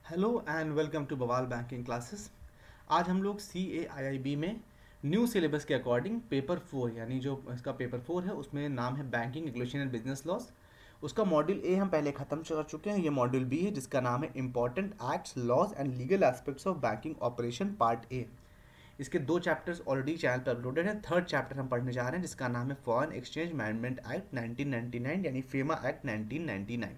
Hello and welcome to बवाल Banking classes. आज हम लोग CAIIB में न्यू सिलेबस के अकॉर्डिंग पेपर 4 यानी जो इसका पेपर 4 है उसमें नाम है banking regulation and business loss. उसका मॉड्यूल ए हम पहले ख़त्म कर चुके हैं। ये मॉड्यूल बी है जिसका नाम है important acts laws and legal aspects of banking operation part A. इसके 2 चैप्टर्स ऑलरेडी चैनल पर अपलोडेड हैं। थर्ड चैप्टर हम पढ़ने जा रहे हैं जिसका नाम है फॉरेन एक्सचेंज मैनेजमेंट एक्ट 1999 यानी फेमा एक्ट 1999।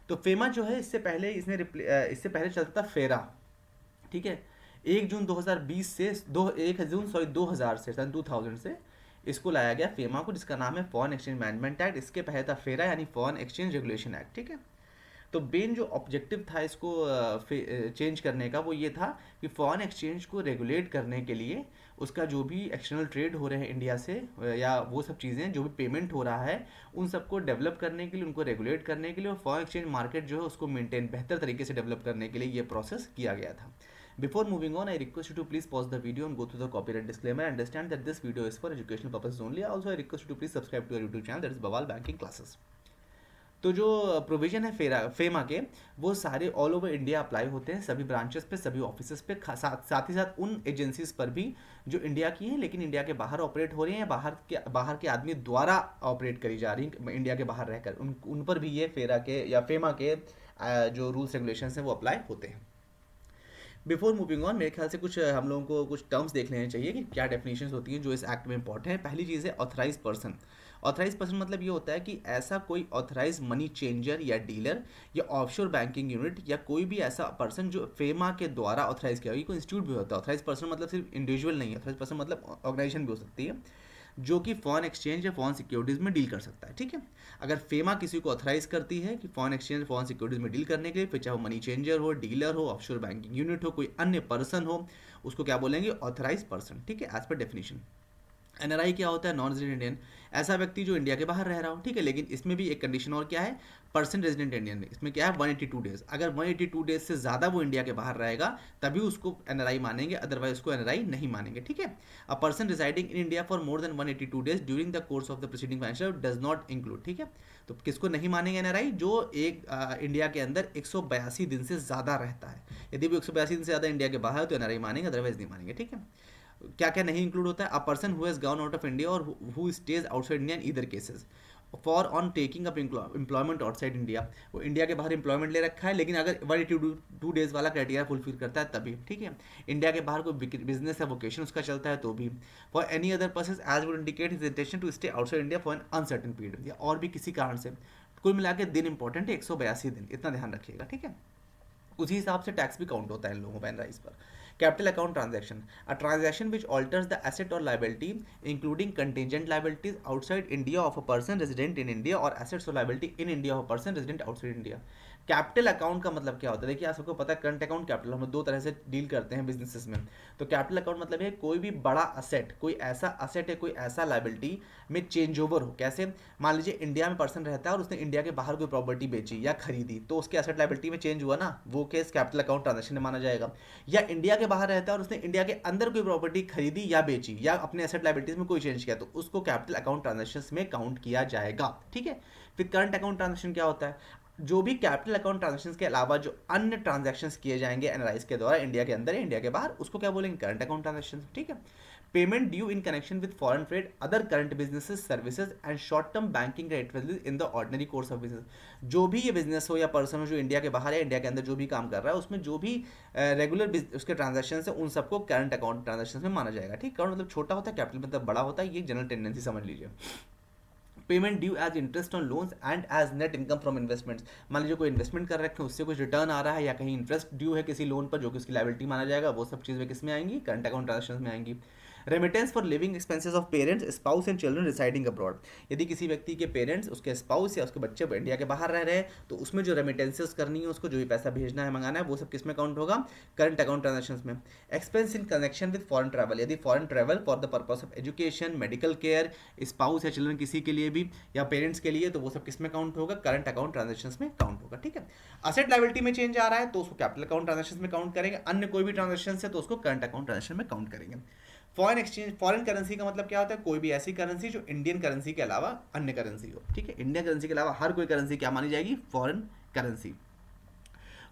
तो फेमा जो है इससे पहले चलता था फेरा। ठीक है। 1 जून 2020 से 1 जून 2000 से इसको लाया गया फेमा को, जिसका नाम है फॉरेन एक्सचेंज मैनेजमेंट एक्ट। इसके पहले था फेरा यानी फॉरेन एक्सचेंज रेगुलेशन एक्ट। ठीक है। तो मेन जो ऑब्जेक्टिव था इसको चेंज करने का वो ये था कि फॉरेन एक्सचेंज को रेगुलेट करने के लिए उसका जो भी एक्सटर्नल ट्रेड हो रहे हैं इंडिया से या वो सब चीज़ें जो भी पेमेंट हो रहा है उन सबको डेवलप करने के लिए, उनको रेगुलेट करने के लिए और फॉरेन एक्सचेंज मार्केट जो है उसको मेंटेन बेहतर तरीके से डेवलप करने के लिए ये प्रोसेस किया गया था। Before moving on, I request you to please pause the video and go through the copyright disclaimer. Understand that this video is for educational purposes only. Also, I request you to please subscribe to our YouTube channel, that is Bawal Banking Classes. तो जो provision है FEMA के वो सारे all over India apply होते हैं, सभी branches पे, सभी ऑफिसेस पे, साथ ही साथ उन एजेंसीज पर भी जो इंडिया की हैं लेकिन इंडिया के बाहर ऑपरेट हो रही हैं या बाहर के आदमी द्वारा ऑपरेट करी जा रही हैं इंडिया के बाहर रहकर, उन पर भी ये फेरा के या फेमा के जो रूल्स रेगुलेशंस हैं वो अप्लाई होते हैं। बिफोर मूविंग ऑन, मेरे ख्याल से कुछ हम लोगों को कुछ टर्म्स देख लेने चाहिए कि क्या डेफिनेशंस होती हैं जो इस एक्ट में इंपॉर्टेंट है। पहली चीज़ है ऑथराइज पर्सन। ऑथराइज पर्सन मतलब ये होता है कि ऐसा कोई ऑथराइज मनी चेंजर या डीलर या ऑफशोर बैंकिंग यूनिट या कोई भी ऐसा पर्सन जो फेमा के द्वारा ऑथराइज किया, ये कोई इंस्टीट्यूट भी होता है। ऑथराइज पर्सन मतलब सिर्फ इंडिविजुअल नहीं है, ऑथराइज पर्सन मतलब ऑर्गेनाइजेशन भी हो सकती है जो कि फॉरेन एक्सचेंज या फॉरेन सिक्योरिटीज़ में डील कर सकता है। ठीक है। अगर फेमा किसी को ऑथराइज करती है कि फॉरेन एक्सचेंज फॉरेन सिक्योरिटीज़ में डील करने के लिए, फिर चाहे वो मनी चेंजर हो, डीलर हो, ऑफशोर बैंकिंग यूनिट हो, कोई अन्य पर्सन हो, उसको क्या बोलेंगे? Authorize person. ठीक है, एज पर डेफिनेशन। एनआरआई क्या होता है? नॉन रेजिडेंट इंडियन, ऐसा व्यक्ति जो इंडिया के बाहर रह रहा हो। ठीक है, लेकिन इसमें भी एक कंडीशन और क्या है? Person resident Indian. इसमें क्या है? 182 डेज। अगर 182 डेज से ज़्यादा वो इंडिया के बाहर रहेगा तभी उसको एनआरआई मानेंगे, अदरवाइज उसको एनआरआई नहीं मानेंगे। ठीक है। A person residing in India for more than 182 days during the course of the preceding financial does not include. ठीक है। तो किसको नहीं मानेंगे एनआरआई? जो एक इंडिया के अंदर 182 दिन से ज़्यादा रहता है। यदि वो 182 दिन से ज़्यादा इंडिया के बाहर है तो एनआरआई मानेंगे, अदरवाइज नहीं मानेंगे। ठीक है। क्या क्या नहीं इंक्लूड होता है? A person who has gone out of India और who stays outside India in either cases for on taking up employment outside India. वो इंडिया के बाहर एम्प्लॉयमेंट ले रखा है लेकिन अगर 182 डेज वाला क्राइटेरिया फुलफिल करता है तभी। ठीक है। इंडिया के बाहर कोई बिजनेस या वोकेशन उसका चलता है तो भी। For any other person as would indicate his intention to stay outside India for an uncertain period, या और भी किसी कारण से। कुल मिला के दिन इंपॉर्टेंट है, 182 दिन, इतना ध्यान रखिएगा। ठीक है। उसी हिसाब से टैक्स भी काउंट होता है इन लोगों पर एनराइज पर। Capital account transaction, a transaction which alters the asset और liability including contingent liabilities outside India of a person resident in India और एसेट्स और liability in India of a person resident outside India. Capital account का मतलब क्या होता है? देखिए, आप सबको पता है करंट अकाउंट, कैपिटल, हम दो तरह से डील करते हैं बिजनेसेस में। तो कैपिटल अकाउंट मतलब है कोई भी बड़ा असेट, कोई ऐसा असेट है, कोई ऐसा लाइबिलिटी में चेंज ओवर हो। कैसे? मान लीजिए इंडिया में पर्सन रहता है और उसने इंडिया के बाहर कोई प्रॉपर्टी बेची या खरीदी तो उसके एसेट लाइबिलिटी में चेंज हुआ ना, वो केस कैपिटल अकाउंट ट्रांजेक्शन में माना जाएगा। या इंडिया के बाहर रहता है और उसने इंडिया के अंदर कोई प्रॉपर्टी खरीदी या बेची या अपने एसेट लाइबिलिटीज में कोई चेंज किया तो उसको कैपिटल अकाउंट ट्रांजेक्शन में काउंट किया जाएगा। ठीक है। फिर करंट अकाउंट ट्रांजेक्शन क्या होता है? जो भी कैपिटल अकाउंट ट्रांजेक्शन्स के अलावा जो अन्य ट्रांजैक्शंस किए जाएंगे एनराइज के द्वारा इंडिया के अंदर या इंडिया के बाहर, उसको क्या बोलेंगे? Current account transactions. ठीक है। Payment due in connection with foreign trade, other current businesses, services and short term banking activities in the ordinary course of business. जो भी ये बिजनेस हो या पर्सन हो जो इंडिया के बाहर है, इंडिया के अंदर जो भी काम कर रहा है, उसमें जो भी रेगुलर उसके ट्रांजेक्शन है उन सबको करंट अकाउंट ट्रांजेक्शन में माना जाएगा। ठीक। करंट मतलब छोटा होता है, कैपिटल मतलब बड़ा होता है, ये जनरल टेंडेंसी समझ लीजिए। Payment due as interest on loans and as net income from investments. मान लीजिए कोई इन्वेस्टमेंट कर रखे हैं, उससे कुछ रिटर्न आ रहा है या कहीं इंटरेस्ट ड्यू है किसी लोन पर जो कि उसकी लायबिलिटी माना जाएगा, वो सब चीज़ें किस में आएंगी? करंट अकाउंट ट्रांजेक्शन में आएंगी। Remittance for living expenses of parents, spouse and children residing abroad. यदि किसी व्यक्ति के पेरेंट्स, उसके स्पाउस या उसके बच्चे इंडिया के बाहर रह रहे हैं तो उसमें जो रेमिटेंसेस करनी है, उसको जो भी पैसा भेजना है, मंगाना है, वो सब किस में काउंट होगा? करंट अकाउंट ट्रांजेक्शन में। Expense in connection with foreign travel, यदि foreign travel for the purpose of education, medical care, spouse या चिल्ड्रन किसी के लिए भी या पेरेंट्स के लिए, तो वो सब किस में काउंट होगा? करंट अकाउंट ट्रांजेक्शंस में काउंट होगा। ठीक है। असेट लायबिलिटी में चेंज आ रहा है तो उसको कैपिटल अकाउंट ट्रांजेक्शंस में काउंट करेंगे, अन्य कोई भी ट्रांजेक्शन है तो उसको करंट अकाउंट ट्रांजेक्शन में काउंट करेंगे। फॉरेन एक्सचेंज, फॉरेन करेंसी का मतलब क्या होता है? कोई भी ऐसी करेंसी जो इंडियन करेंसी के अलावा अन्य करेंसी हो। ठीक है। इंडियन करेंसी के अलावा हर कोई करेंसी क्या मानी जाएगी? Foreign currency.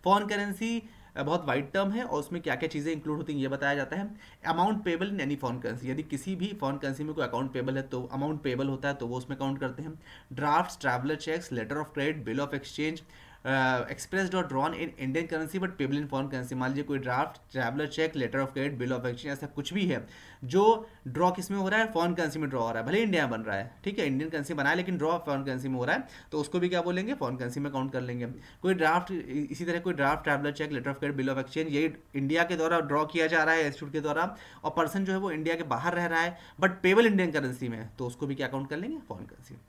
फॉरेन करेंसी बहुत वाइड टर्म है और उसमें क्या क्या चीज़ें इंक्लूड होती हैं ये बताया जाता है। Amount payable in any foreign currency, यदि किसी भी फॉरेन करेंसी में कोई अकाउंट पेबल है तो अमाउंट पेबल होता है तो वो उसमें काउंट करते हैं। Draft, traveller cheques, letter of credit, bill of exchange expressed और drawn in Indian currency but payable in foreign currency. मान लीजिए कोई draft, traveller cheque, letter of credit, bill of exchange ऐसा कुछ भी है जो ड्रॉ किस में हो रहा है, फॉरेन करेंसी में ड्रॉ हो रहा है, भले इंडिया में बन रहा है, ठीक है, इंडियन करेंसी बना है लेकिन ड्रॉ फॉरेन करेंसी में हो रहा है, तो उसको भी क्या बोलेंगे, फॉरेन करेंसी में काउंट कर लेंगे। कोई ड्राफ्ट, इसी तरह कोई draft, traveller cheque, letter of credit, bill of exchange, ये इंडिया के द्वारा ड्रॉ किया जा रहा है इंस्टीट्यूट के द्वारा, और पर्सन जो है वो इंडिया के बाहर रह रहा है बट पेबल इंडियन करेंसी में, तो उसको भी क्या काउंट कर लेंगे, foreign currency.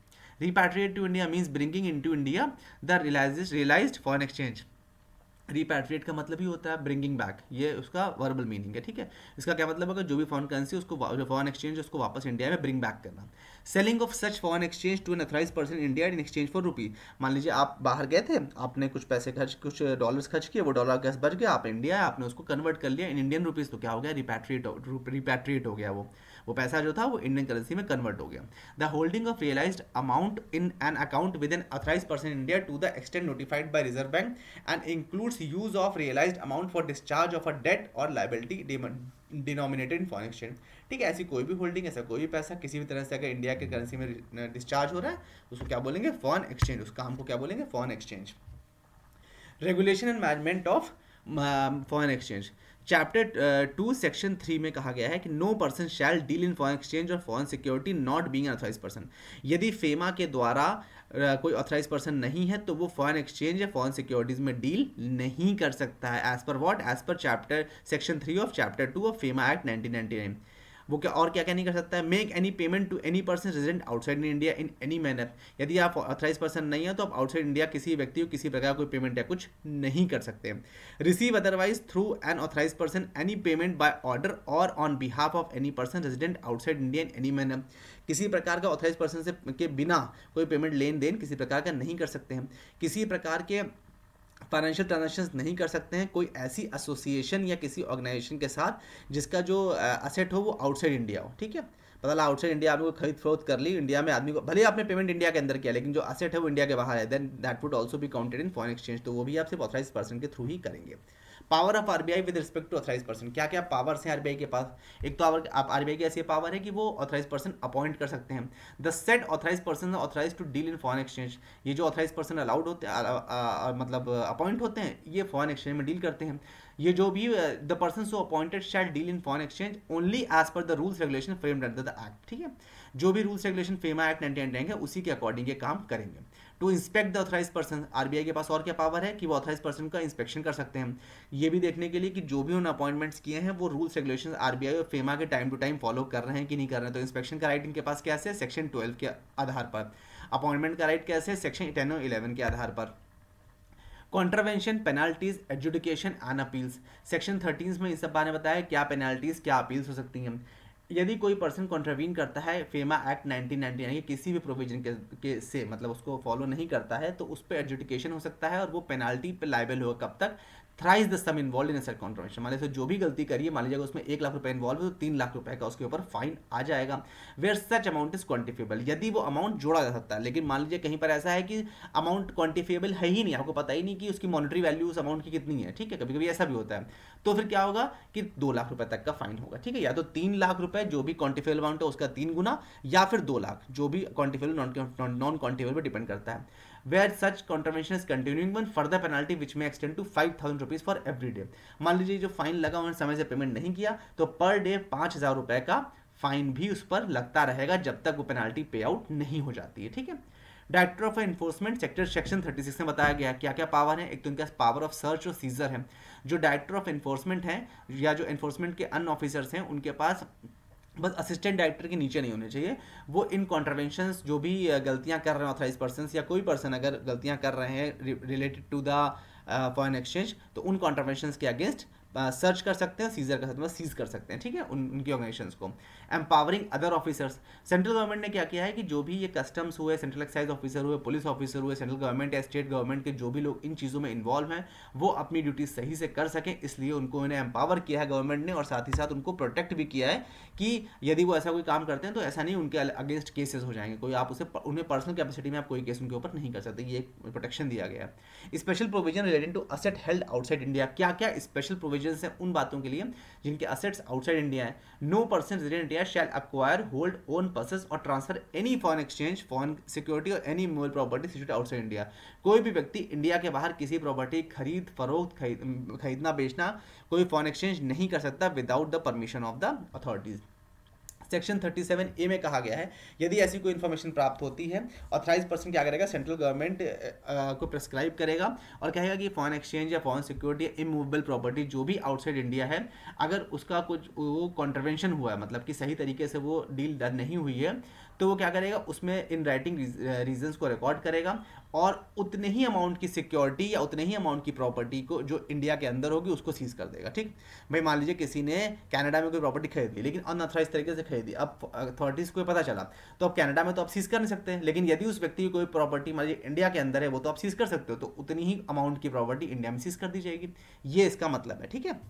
Repatriate to India means bringing into India the realized foreign exchange। Repatriate का मतलब ही होता है ब्रिंगिंग बैक, ये उसका वर्बल मीनिंग है, ठीक है। इसका क्या मतलब होगा, जो भी फॉरेन करेंसी उसको, जो फॉरेन एक्सचेंज उसको वापस इंडिया में ब्रिंग बैक करना। Selling of such foreign exchange to an authorise person in India in exchange for rupee. मान लीजिए आप बाहर गए थे, आपने कुछ पैसे खर्च, कुछ डॉलर्स खर्च किए, वो डॉलर कैसे बच गया, आप इंडिया आपने उसको कन्वर्ट कर लिया इन इंडियन रुपीज़, तो क्या हो गया, रिपैट्रिएट हो गया, वो पैसा जो था वो इंडियन करेंसी में कन्वर्ट हो गया। The holding of realised amount in an account with an authorise person in India to the extent notified by Reserve Bank and includes use of realised amount for discharge of a debt और liability denominated in foreign exchange. ठीक है, ऐसी कोई भी holding, ऐसा कोई भी पैसा किसी भी तरह से अगर इंडिया के करेंसी में डिस्चार्ज हो रहा है उसको क्या बोलेंगे, फॉरेन एक्सचेंज, उस काम को क्या बोलेंगे, foreign exchange. Regulation and management of foreign exchange. Chapter 2 section 3 में कहा गया है कि no person shall deal in foreign exchange और foreign security not being authorise person. यदि फेमा के द्वारा कोई ऑथराइज पर्सन नहीं है तो वो फॉरेन एक्सचेंज या फॉरेन सिक्योरिटीज में डील नहीं कर सकता है। As per what, as per chapter section 3 of chapter 2 of FEMA act 1999। वो क्या और क्या क्या नहीं कर सकता है, make any payment to any person resident outside India in any manner. यदि आप ऑथराइज पर्सन नहीं है तो आप आउटसाइड इंडिया किसी व्यक्ति को किसी प्रकार कोई पेमेंट या कुछ नहीं कर सकते। Receive otherwise through an authorise person any payment by order और on behalf of any person resident outside India in any manner. किसी प्रकार का ऑथराइज पर्सन से के बिना कोई पेमेंट लेन देन किसी प्रकार का नहीं कर सकते हैं। किसी प्रकार के फाइनेंशियल ट्रांजैक्शंस नहीं कर सकते हैं कोई ऐसी एसोसिएशन या किसी ऑर्गेनाइजेशन के साथ जिसका जो असेट हो वो आउटसाइड इंडिया हो। ठीक है, पता लगा आउटसाइड इंडिया आदमी को खरीद फरोख्त कर ली, इंडिया में आदमी को भले आपने पेमेंट इंडिया के अंदर किया लेकिन जो असेट है वो इंडिया के बाहर है, then that would also be counted in foreign exchange, तो वो भी आप सिर्फ ऑथराइज पर्सन के थ्रू ही करेंगे। Power of RBI with respect to authorise person. क्या क्या पावर्स हैं आरबीआई के पास, एक तो आप आरबीआई की ऐसी पावर है कि वो ऑथराइज पर्सन अपॉइंट कर सकते हैं। The set authorise person authorise to deal in foreign exchange. ये जो ऑथराइज पर्सन अलाउड होते हैं मतलब अपॉइंट होते हैं ये फॉरेन एक्सचेंज में डील करते हैं। ये जो भी the person so appointed shall deal in foreign exchange only as per the rules regulation framed under the act. ठीक है, जो भी रूल्स रेगुलेशन फेमा एक्ट 1999 है उसी के अकॉर्डिंग ये काम करेंगे। To inspect the authorise person. RBI के पास और क्या पावर है कि वो ऑथराइज पर्सन का इंस्पेक्शन कर सकते हैं, ये भी देखने के लिए कि जो भी उन्होंने अपॉइंटमेंट्स किए हैं वो रूल्स रेगुलेशन आरबीआई और फेमा के टाइम टू टाइम फॉलो कर रहे हैं कि नहीं कर रहे हैं। तो इंस्पेक्शन का राइट इनके पास कैसे है, सेक्शन 12 के आधार पर। अपॉइंटमेंट का राइट कैसे है, सेक्शन 10 और 11 के आधार पर। Contravention, penalties, adjudication and appeals. Section 13 में इस सब बारे में बताया क्या पेनाल्टीज क्या अपील्स हो सकती हैं। यदि कोई पर्सन कॉन्ट्रावीन करता है फेमा एक्ट 1999 के किसी भी प्रोविजन के से मतलब उसको फॉलो नहीं करता है तो उस पर एडजुडिकेशन हो सकता है और वो पेनाल्टी पे लायबल होगा कब तक, thrice the sum involve in such contravention. मान लीजिए जो भी गलती करिए, मान लीजिए उसमें 1 लाख रुपए इन्वॉल्व है तो 3 लाख रुपए का उसके ऊपर फाइन आ जाएगा। वेयर सच अमाउंट इज क्वान्टिफिएबल, यदि वो अमाउंट जोड़ा जा सकता है। लेकिन मान लीजिए कहीं पर ऐसा है कि अमाउंट क्वान्टिफिएबल है ही नहीं, आपको पता ही नहीं कि उसकी मॉनिटरी वैल्यू उस अमाउंट की कितनी है। ठीक है, कभी कभी ऐसा भी होता है, तो फिर क्या होगा कि 2 लाख रुपए तक का फाइन होगा। ठीक है, या तो 3 लाख रुपए जो भी क्वान्टिफिएबल अमाउंट है उसका 3 गुना, या फिर 2 लाख जो भी क्वान्टिफिएबल नॉन क्वान्टिफिएबल पर डिपेंड करता है। Where such contravention is continuing, one further penalty which may extend to 5,000 rupees for every day। मान लीजिए जो फाइन लगा उन्होंने समय से पेमेंट नहीं किया तो पर डे 5,000 रुपए का फाइन भी उस पर लगता रहेगा जब तक वो पेनाल्टी पे आउट नहीं हो जाती है। ठीक है, डायरेक्टर ऑफ एनफोर्समेंट सेक्शन 36 में बताया गया क्या क्या पावर है। एक तो इनके पास पावर ऑफ सर्च और सीजर है। जो डायरेक्टर ऑफ एनफोर्समेंट है या जो एनफोर्समेंट के अन्य ऑफिसर्स हैं उनके पास बस असिस्टेंट डायरेक्टर के नीचे नहीं होने चाहिए, वो इन कॉन्ट्रावेंशंस जो भी गलतियां कर रहे हैं ऑथराइज पर्सन या कोई पर्सन अगर गलतियां कर रहे हैं related to the foreign exchange तो उन कॉन्ट्रावेंशंस के अगेंस्ट सर्च कर सकते हैं, सीजर कर सकते हैं, सीज कर सकते हैं, ठीक है, उनकी ऑर्गेनाइजेशंस को। Empowering other officers, central government ने क्या किया है कि जो भी ये कस्टम्स हुए, सेंट्रल एक्साइज ऑफिसर हुए, पुलिस ऑफिसर हुए, सेंट्रल गवर्नमेंट या स्टेट गवर्नमेंट के जो भी लोग इन चीज़ों में इन्वॉल्व हैं वो अपनी ड्यूटी सही से कर सकें, इसलिए उनको इन्हें एम्पावर किया है गवर्नमेंट ने, और साथ ही साथ उनको प्रोटेक्ट भी किया है कि यदि वो ऐसा कोई काम करते हैं तो ऐसा नहीं उनके अगेंस्ट केसेस हो जाएंगे, कोई आप उसे उन्हें पर्सनल कैपेसिटी में आप कोई केस उनके ऊपर नहीं कर सकते, ये एक प्रोटेक्शन दिया गया है। Special provision relating to asset held outside India, क्या क्या स्पेशल प्रोविजन हैं उन बातों के लिए जिनके असेट्स आउटसाइड इंडिया है। No person resident India shall acquire, hold, own, possess और transfer any foreign exchange, foreign security और any movable property situated outside India, कोई भी व्यक्ति इंडिया के बाहर किसी प्रॉपर्टी खरीद फरोख्त, खरीदना बेचना, कोई फॉरेन एक्सचेंज नहीं कर सकता without the permission of the authorities. Section 37A में कहा गया है यदि ऐसी कोई इन्फॉर्मेशन प्राप्त होती है, ऑथराइज पर्सन क्या करेगा, सेंट्रल गवर्नमेंट को प्रेस्क्राइब करेगा और कहेगा कि फॉरेन एक्सचेंज या फॉरेन सिक्योरिटी, इमूवेबल प्रॉपर्टी जो भी आउटसाइड इंडिया है, अगर उसका कुछ वो कॉन्ट्रवेंशन हुआ है, मतलब कि सही तरीके से वो डील डन नहीं हुई है, तो वो क्या करेगा, उसमें इन राइटिंग रीजंस को रिकॉर्ड करेगा और उतने ही अमाउंट की सिक्योरिटी या उतने ही अमाउंट की प्रॉपर्टी को जो इंडिया के अंदर होगी उसको सीज कर देगा। ठीक भाई, मान लीजिए किसी ने कनाडा में कोई प्रॉपर्टी खरीद ली लेकिन अनऑथराइज तरीके से खरीदी, अब अथॉरिटीज को पता चला तो अब कनाडा में तो आप सीज कर नहीं सकते, लेकिन यदि उस व्यक्ति की कोई प्रॉपर्टी मान लीजिए इंडिया के अंदर है वो तो आप सीज कर सकते हो, तो उतनी ही अमाउंट की प्रॉपर्टी इंडिया में सीज कर दी जाएगी, ये इसका मतलब है। ठीक है,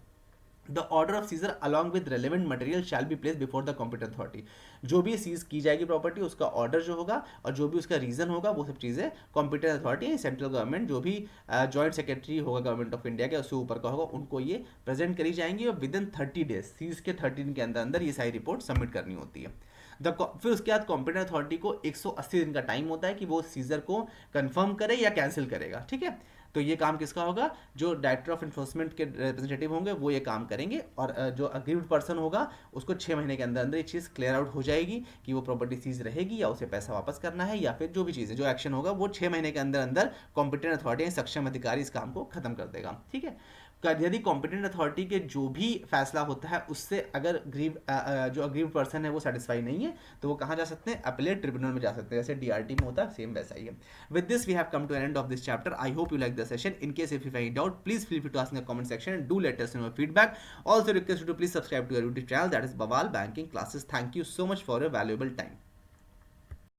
the order of seizure along with relevant material shall be place before the competent authority, जो भी सीज की जाएगी प्रॉपर्टी उसका ऑर्डर जो होगा और जो भी उसका रीजन होगा वो सब चीज़ें कॉम्पिटेंट अथॉरिटी, सेंट्रल गवर्नमेंट, जो भी जॉइंट सेक्रेटरी होगा गवर्नमेंट ऑफ इंडिया के उससे ऊपर का होगा, उनको ये प्रेजेंट करी जाएंगी और विद इन 30 डेज, सीज के 30 दिन के अंदर अंदर ये सारी रिपोर्ट सबमिट करनी होती है। फिर उसके बाद कॉम्पिटेंट अथॉरिटी को 180 दिन का टाइम होता है कि वो सीजर को कंफर्म करे या कैंसिल करेगा। ठीक है, तो ये काम किसका होगा, जो डायरेक्टर ऑफ इन्फोर्समेंट के रिप्रेजेंटेटिव होंगे वो ये काम करेंगे, और जो अग्रीव्ड पर्सन होगा उसको 6 महीने के अंदर अंदर ये चीज़ क्लियर आउट हो जाएगी कि वो प्रॉपर्टी सीज रहेगी या उसे पैसा वापस करना है, या फिर जो भी चीज़ है, जो एक्शन होगा वो 6 महीने के अंदर अंदर कॉम्पिटेंट अथॉरिटी, सक्षम अधिकारी इस काम को खत्म कर देगा। ठीक है, यदि कॉम्पिटेंट अथॉरिटी के जो भी फैसला होता है उससे अगर जो अग्रीव्ड पर्सन है वो सेटिस्फाई नहीं है तो वो कहाँ जा सकते हैं, अपीलेट ट्रिब्यूनल में जा सकते हैं, जैसे डीआरटी में होता है सेम वैसा ही है। With this we have come to an end of this chapter. I hope you like the session. In case if you find doubt please feel free to ask in the comment section and do let us know your feedback. Also request you to please subscribe to our YouTube channel, that is Bawal Banking Classes. Thank you so much for your valuable time.